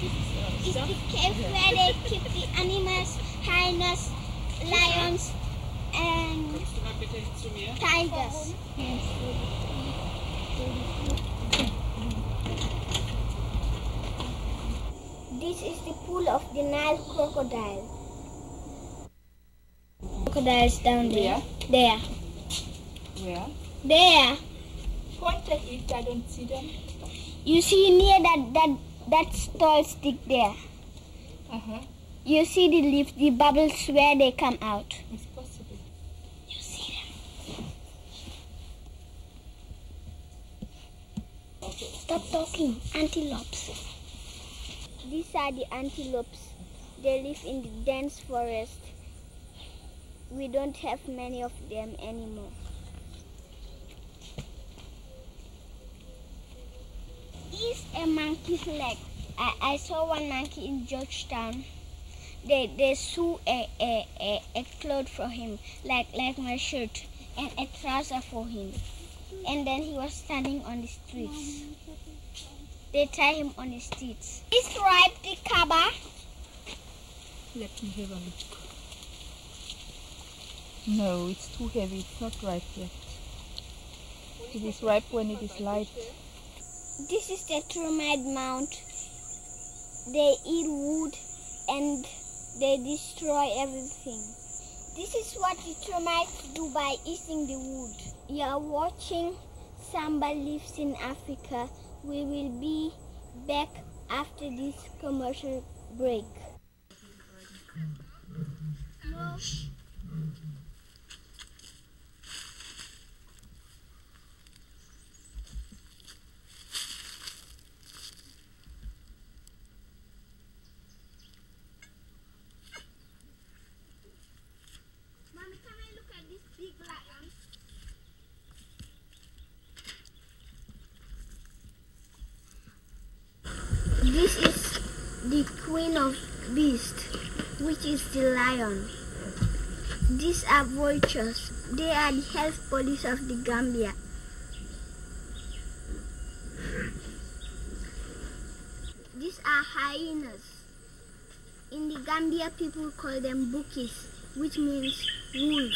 It's the cave where they keep the animals, hyenas, lions, and tigers. This is the pool of the Nile crocodile. Crocodiles down there. Where? There. Where? There. Point at it, I don't see them. You see near that tall stick there. You see the leaf, the bubbles where they come out. It's possible. You see them. Okay. Stop talking. Antelopes. These are the antelopes. They live in the dense forest. We don't have many of them anymore. Is a monkey's leg. I saw one monkey in Georgetown. They sew a cloth for him, like my shirt, and a trouser for him. And then he was standing on the streets. They tie him on the streets. Is ripe the kaba? Let me have a look. No, it's too heavy. It's not ripe yet. It is ripe when it is light. This is the termite mound. They eat wood and they destroy everything. This is what the termites do by eating the wood. You are watching Samba Lives in Africa. We will be back after this commercial break. No. Mommy, can I look at this big lion? This is the queen of beasts, which is the lion. These are vultures. They are the health police of the Gambia. These are hyenas. In the Gambia, people call them bukis, which means wolf.